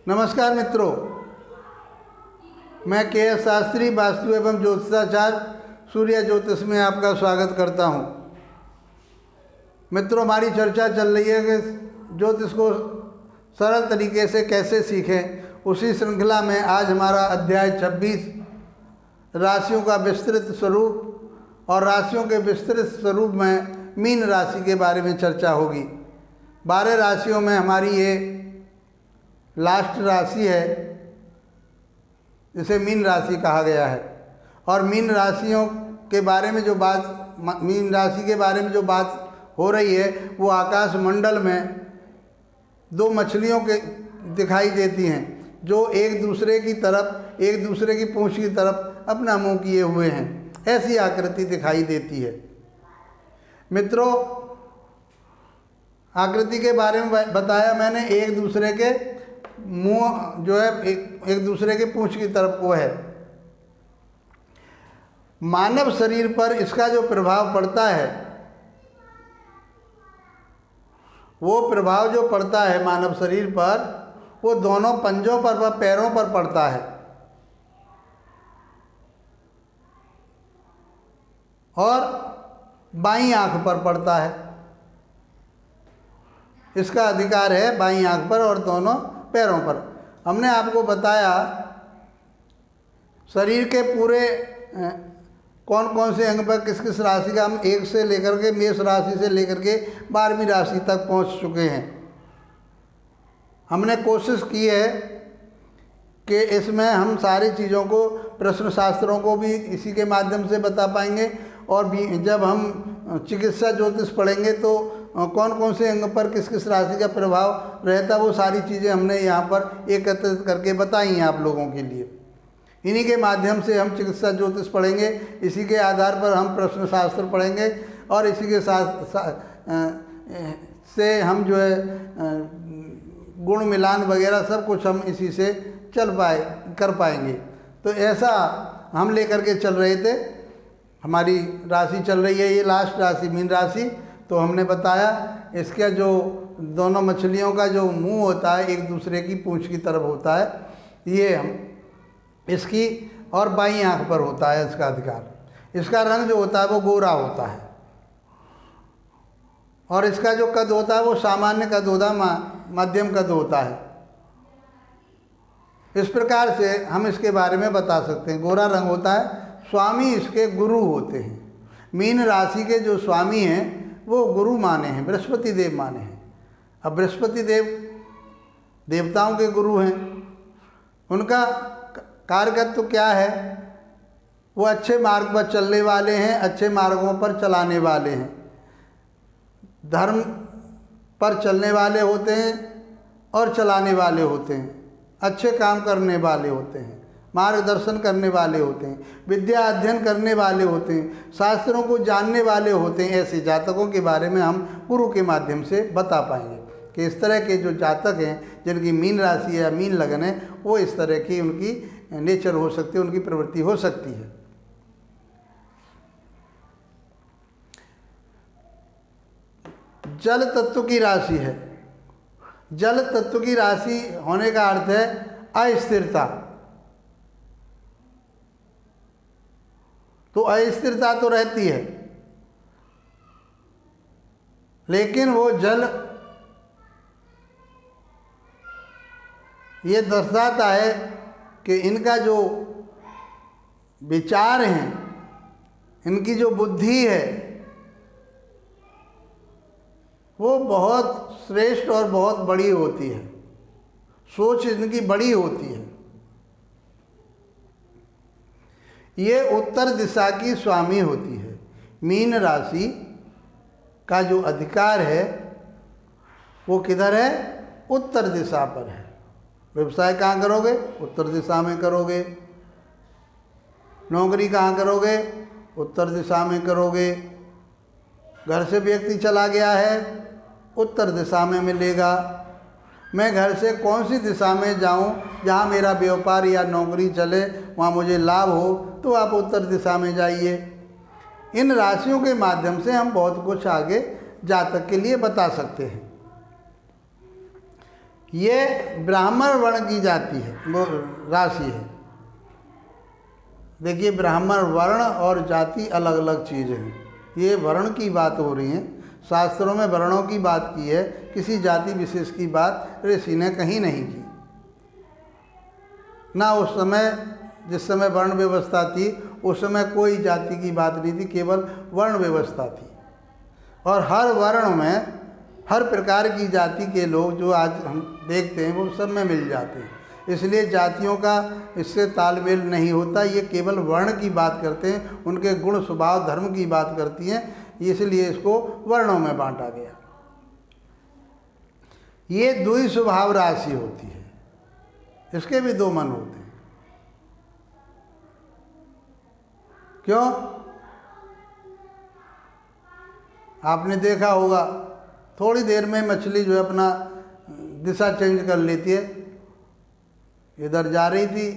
नमस्कार मित्रों, मैं के.एस. शास्त्री वास्तु एवं ज्योतिषाचार्य सूर्य ज्योतिष में आपका स्वागत करता हूं। मित्रों, हमारी चर्चा चल रही है कि ज्योतिष को सरल तरीके से कैसे सीखें। उसी श्रृंखला में आज हमारा अध्याय 26 राशियों का विस्तृत स्वरूप और राशियों के विस्तृत स्वरूप में मीन राशि के बारे में चर्चा होगी। 12 राशियों में हमारी ये लास्ट राशि है, जिसे मीन राशि कहा गया है। और मीन राशियों के बारे में मीन राशि के बारे में जो बात हो रही है वो आकाश मंडल में दो मछलियों के दिखाई देती हैं, जो एक दूसरे की पूंछ की तरफ अपना मुंह किए हुए हैं। ऐसी आकृति दिखाई देती है। मित्रों, आकृति के बारे में बताया मैंने, एक दूसरे के मुंह जो है एक दूसरे के पूंछ की तरफ को है। मानव शरीर पर इसका जो प्रभाव पड़ता है, वो प्रभाव जो पड़ता है मानव शरीर पर, वो दोनों पंजों पर व पैरों पर पड़ता है और बाईं आंख पर पड़ता है। इसका अधिकार है बाईं आंख पर और दोनों पैरों पर। हमने आपको बताया शरीर के पूरे कौन कौन से अंग पर किस किस राशि का, हम 1 से लेकर के मेष राशि से लेकर के 12वीं राशि तक पहुंच चुके हैं। हमने कोशिश की है कि इसमें हम सारी चीज़ों को, प्रश्न शास्त्रों को भी इसी के माध्यम से बता पाएंगे। और भी जब हम चिकित्सा ज्योतिष पढ़ेंगे तो कौन कौन से अंग पर किस किस राशि का प्रभाव रहता, वो सारी चीज़ें हमने यहाँ पर एकत्रित करके बताई हैं आप लोगों के लिए। इन्हीं के माध्यम से हम चिकित्सा ज्योतिष पढ़ेंगे, इसी के आधार पर हम प्रश्न शास्त्र पढ़ेंगे और इसी के से हम जो है गुण मिलान वगैरह सब कुछ हम इसी से कर पाएंगे। तो ऐसा हम लेकर के चल रहे थे। हमारी राशि चल रही है ये लास्ट राशि मीन राशि। तो हमने बताया इसका जो दोनों मछलियों का जो मुंह होता है एक दूसरे की पूंछ की तरफ होता है, ये हम इसकी और बाईं आंख पर होता है इसका अधिकार। इसका रंग जो होता है वो गोरा होता है और इसका जो कद होता है वो सामान्य कद होता है, मध्यम कद होता है। इस प्रकार से हम इसके बारे में बता सकते हैं। गोरा रंग होता है, स्वामी इसके गुरु होते हैं। मीन राशि के जो स्वामी हैं वो गुरु माने हैं, बृहस्पति देव माने हैं। अब बृहस्पति देव देवताओं के गुरु हैं। उनका कार्यकत्व क्या है? वो अच्छे मार्ग पर चलने वाले हैं, अच्छे मार्गों पर चलाने वाले हैं, धर्म पर चलने वाले होते हैं और चलाने वाले होते हैं, अच्छे काम करने वाले होते हैं, मार्गदर्शन करने वाले होते हैं, विद्या अध्ययन करने वाले होते हैं, शास्त्रों को जानने वाले होते हैं। ऐसे जातकों के बारे में हम गुरु के माध्यम से बता पाएंगे कि इस तरह के जो जातक हैं जिनकी मीन राशि या मीन लगन है, वो इस तरह की उनकी नेचर हो सकती है, उनकी प्रवृत्ति हो सकती है। जल तत्व की राशि है। जल तत्व की राशि होने का अर्थ है अस्थिरता। तो अस्थिरता तो रहती है, लेकिन वो जल ये दर्शाता है कि इनका जो विचार हैं, इनकी जो बुद्धि है, वो बहुत श्रेष्ठ और बहुत बड़ी होती है। सोच इनकी बड़ी होती है। ये उत्तर दिशा की स्वामी होती है। मीन राशि का जो अधिकार है वो किधर है? उत्तर दिशा पर है। व्यवसाय कहाँ करोगे? उत्तर दिशा में करोगे। नौकरी कहाँ करोगे? उत्तर दिशा में करोगे। घर से व्यक्ति चला गया है, उत्तर दिशा में मिलेगा। मैं घर से कौन सी दिशा में जाऊं जहां मेरा व्यापार या नौकरी चले, वहां मुझे लाभ हो, तो आप उत्तर दिशा में जाइए। इन राशियों के माध्यम से हम बहुत कुछ आगे जातक के लिए बता सकते हैं। ये ब्राह्मण वर्ण की जाति है, वो राशि है। देखिए, ब्राह्मण वर्ण और जाति अलग अलग चीज़ है। ये वर्ण की बात हो रही है, शास्त्रों में वर्णों की बात की है, किसी जाति विशेष की बात ऋषि ने कहीं नहीं की। ना उस समय, जिस समय वर्ण व्यवस्था थी, उस समय कोई जाति की बात नहीं थी, केवल वर्ण व्यवस्था थी। और हर वर्ण में हर प्रकार की जाति के लोग जो आज हम देखते हैं वो सब में मिल जाते हैं। इसलिए जातियों का इससे तालमेल नहीं होता, ये केवल वर्ण की बात करते हैं, उनके गुण स्वभाव धर्म की बात करती हैं, इसलिए इसको वर्णों में बांटा गया। ये द्वि स्वभाव राशि होती है, इसके भी दो मन होते हैं। क्यों? आपने देखा होगा, थोड़ी देर में मछली जो है अपना दिशा चेंज कर लेती है। इधर जा रही थी,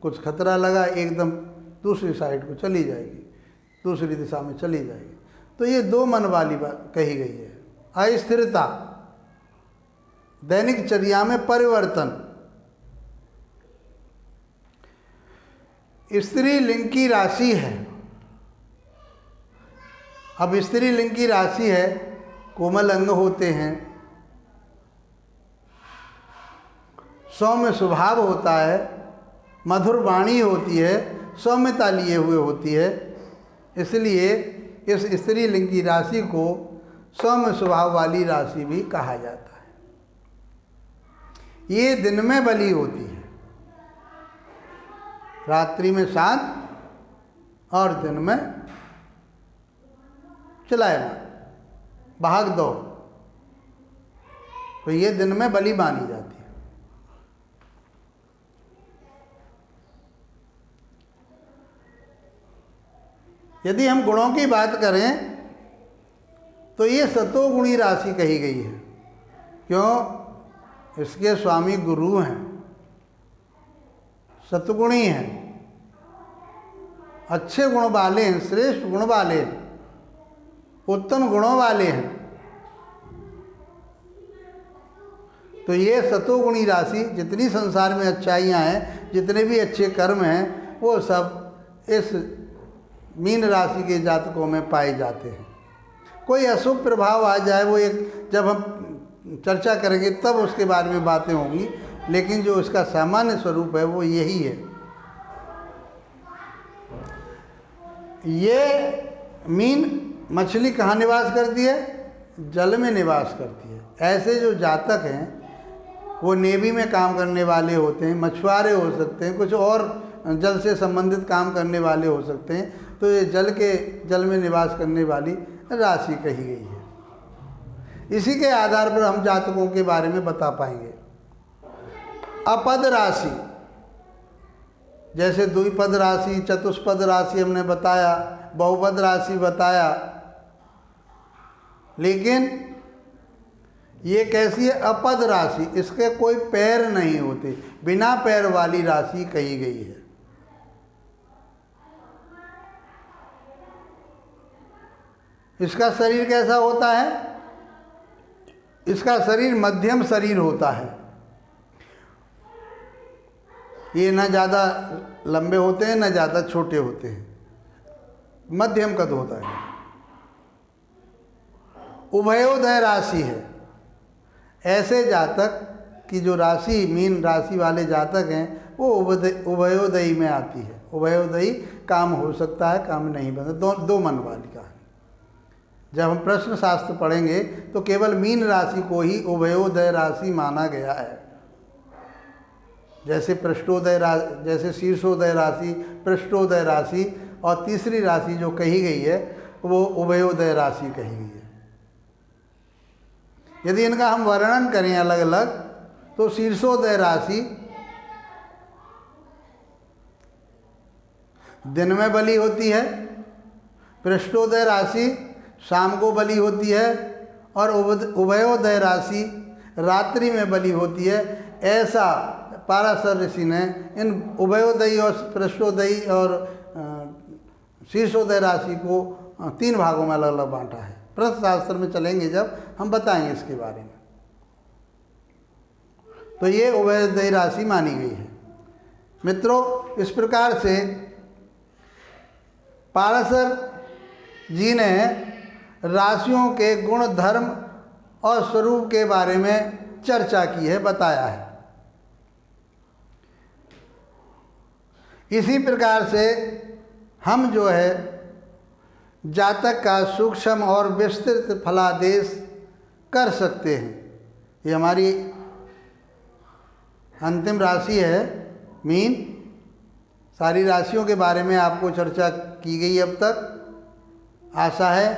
कुछ खतरा लगा, एकदम दूसरी साइड को चली जाएगी, दूसरी दिशा में चली जाएगी। तो ये दो मन वाली बात कही गई है। अस्थिरता, दैनिक चर्या में परिवर्तन। स्त्री लिंग की राशि है। अब स्त्री लिंग की राशि है, कोमल अंग होते हैं, सौम्य स्वभाव होता है, मधुर वाणी होती है, सौम्यता लिए हुए होती है। इसलिए इस स्त्री लिंग की राशि को सौम्य स्वभाव वाली राशि भी कहा जाता है। ये दिन में बली होती है, रात्रि में शांत और दिन में चलायमान, भाग दौड़। तो ये दिन में बली मानी जाती है। यदि हम गुणों की बात करें तो ये सतोगुणी राशि कही गई है। क्यों? इसके स्वामी गुरु हैं, सतगुणी हैं, अच्छे गुण वाले हैं, श्रेष्ठ गुण वाले हैं, उत्तम गुणों वाले हैं। तो ये सतोगुणी राशि, जितनी संसार में अच्छाइयाँ हैं, जितने भी अच्छे कर्म हैं, वो सब इस मीन राशि के जातकों में पाए जाते हैं। कोई अशुभ प्रभाव आ जाए, वो एक जब हम चर्चा करेंगे तब उसके बारे में बातें होंगी, लेकिन जो इसका सामान्य स्वरूप है वो यही है। ये मीन मछली कहाँ निवास करती है? जल में निवास करती है। ऐसे जो जातक हैं वो नेवी में काम करने वाले होते हैं, मछुआरे हो सकते हैं, कुछ और जल से संबंधित काम करने वाले हो सकते हैं। तो ये जल में निवास करने वाली राशि कही गई है। इसी के आधार पर हम जातकों के बारे में बता पाएंगे। अपद राशि, जैसे द्विपद राशि, चतुष्पद राशि हमने बताया, बहुपद राशि बताया, लेकिन ये कैसी है? अपद राशि, इसके कोई पैर नहीं होते, बिना पैर वाली राशि कही गई है। इसका शरीर कैसा होता है? इसका शरीर मध्यम शरीर होता है। ये न ज़्यादा लंबे होते हैं, न ज़्यादा छोटे होते हैं, मध्यम कद होता है। उभयोदय राशि है। ऐसे जातक की जो राशि मीन राशि वाले जातक हैं वो उभयोदयी में आती है। उभयोदयी काम हो सकता है, काम नहीं बनता, दो मन वाली का है। जब हम प्रश्न शास्त्र पढ़ेंगे तो केवल मीन राशि को ही उभयोदय राशि माना गया है। जैसे पृष्ठोदय राशि, जैसे शीर्षोदय राशि, पृष्ठोदय राशि, और तीसरी राशि जो कही गई है वो उभयोदय राशि कही गई है। यदि इनका हम वर्णन करें अलग अलग तो शीर्षोदय राशि दिन में बली होती है, पृष्ठोदय राशि शाम को बली होती है, और उभयोदय राशि रात्रि में बली होती है। ऐसा पाराशर ऋषि ने इन उभयोदयी और पृष्ठोदयी और शीर्षोदय राशि को 3 भागों में अलग अलग बांटा है। प्रश्न शास्त्र में चलेंगे जब हम बताएंगे इसके बारे में। तो ये उभयदेय राशि मानी गई है। मित्रों, इस प्रकार से पाराशर जी ने राशियों के गुण, धर्म और स्वरूप के बारे में चर्चा की है, बताया है। इसी प्रकार से हम जो है जातक का सूक्ष्म और विस्तृत फलादेश कर सकते हैं। ये हमारी अंतिम राशि है मीन। सारी राशियों के बारे में आपको चर्चा की गई अब तक। आशा है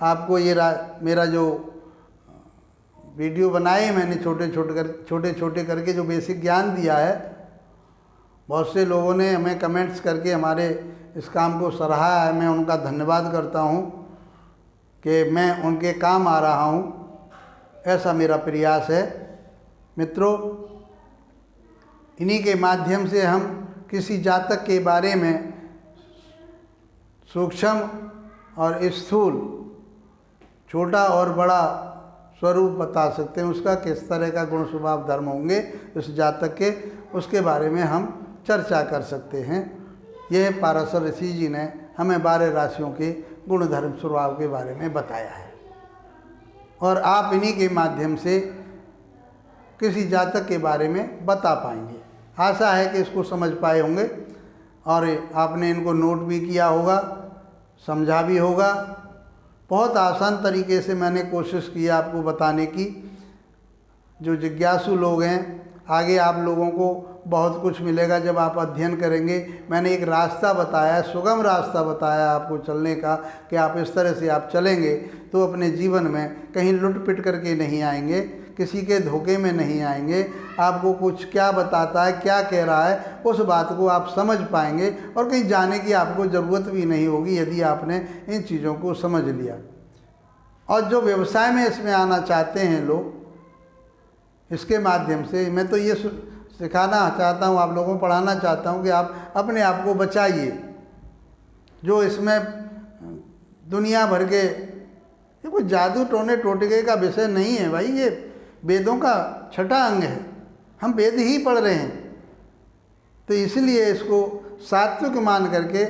आपको ये मेरा जो वीडियो बनाए मैंने छोटे छोटे करके जो बेसिक ज्ञान दिया है, बहुत से लोगों ने हमें कमेंट्स करके हमारे इस काम को सराहा है। मैं उनका धन्यवाद करता हूँ कि मैं उनके काम आ रहा हूँ, ऐसा मेरा प्रयास है। मित्रों, इन्हीं के माध्यम से हम किसी जातक के बारे में सूक्ष्म और स्थूल, छोटा और बड़ा स्वरूप बता सकते हैं। उसका किस तरह का गुण, स्वभाव, धर्म होंगे इस जातक के, उसके बारे में हम चर्चा कर सकते हैं। यह पाराशर ऋषि जी ने हमें 12 राशियों के गुण, धर्म, स्वभाव के बारे में बताया है और आप इन्हीं के माध्यम से किसी जातक के बारे में बता पाएंगे। आशा है कि इसको समझ पाए होंगे और आपने इनको नोट भी किया होगा, समझा भी होगा। बहुत आसान तरीके से मैंने कोशिश की आपको बताने की। जो जिज्ञासु लोग हैं, आगे आप लोगों को बहुत कुछ मिलेगा जब आप अध्ययन करेंगे। मैंने एक रास्ता बताया, सुगम रास्ता बताया आपको चलने का, कि आप इस तरह से आप चलेंगे तो अपने जीवन में कहीं लुट पिट करके नहीं आएंगे, किसी के धोखे में नहीं आएंगे। आपको कुछ क्या बताता है, क्या कह रहा है, उस बात को आप समझ पाएंगे और कहीं जाने की आपको ज़रूरत भी नहीं होगी यदि आपने इन चीज़ों को समझ लिया। और जो व्यवसाय में इसमें आना चाहते हैं लोग, इसके माध्यम से मैं तो ये सिखाना चाहता हूँ, आप लोगों को पढ़ाना चाहता हूँ कि आप अपने आप को बचाइए। जो इसमें दुनिया भर के, ये कोई जादू टोने टोटके का विषय नहीं है भाई, ये वेदों का छठा अंग है। हम वेद ही पढ़ रहे हैं, तो इसलिए इसको सात्विक मान करके,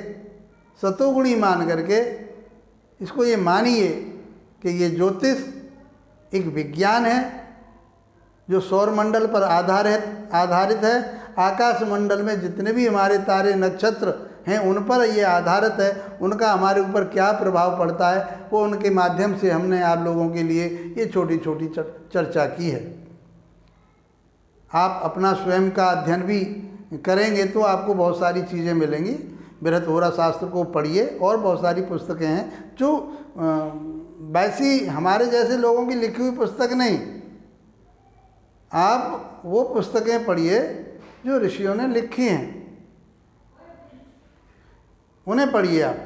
सतोगुणी मान करके इसको ये मानिए कि ये ज्योतिष एक विज्ञान है जो सौर मंडल पर आधारित है। आकाश मंडल में जितने भी हमारे तारे, नक्षत्र हैं, उन पर ये आधारित है। उनका हमारे ऊपर क्या प्रभाव पड़ता है, वो उनके माध्यम से हमने आप लोगों के लिए ये छोटी छोटी चर्चा की है। आप अपना स्वयं का अध्ययन भी करेंगे तो आपको बहुत सारी चीज़ें मिलेंगी। बृहत्होरा शास्त्र को पढ़िए और बहुत सारी पुस्तकें हैं जो वैसी हमारे जैसे लोगों की लिखी हुई पुस्तक नहीं। आप वो पुस्तकें पढ़िए जो ऋषियों ने लिखी हैं, उन्हें पढ़िए आप,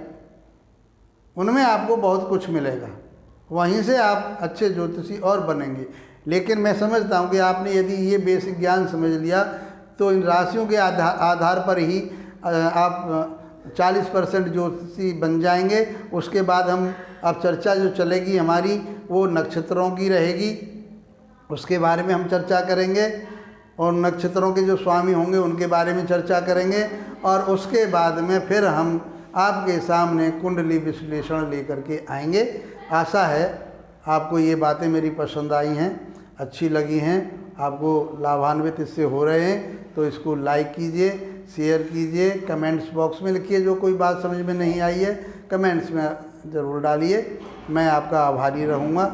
उनमें आपको बहुत कुछ मिलेगा। वहीं से आप अच्छे ज्योतिषी और बनेंगे। लेकिन मैं समझता हूँ कि आपने यदि ये बेसिक ज्ञान समझ लिया तो इन राशियों के आधार पर ही आप 40% ज्योतिषी बन जाएंगे। उसके बाद हम अब चर्चा जो चलेगी हमारी वो नक्षत्रों की रहेगी, उसके बारे में हम चर्चा करेंगे और नक्षत्रों के जो स्वामी होंगे उनके बारे में चर्चा करेंगे। और उसके बाद में फिर हम आपके सामने कुंडली विश्लेषण लेकर के आएंगे। आशा है आपको ये बातें मेरी पसंद आई हैं, अच्छी लगी हैं, आपको लाभान्वित इससे हो रहे हैं। तो इसको लाइक कीजिए, शेयर कीजिए, कमेंट्स बॉक्स में लिखिए। जो कोई बात समझ में नहीं आई है कमेंट्स में ज़रूर डालिए, मैं आपका आभारी रहूँगा।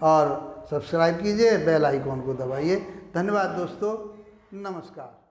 और सब्सक्राइब कीजिए, बेल आइकॉन को दबाइए। धन्यवाद दोस्तों, नमस्कार।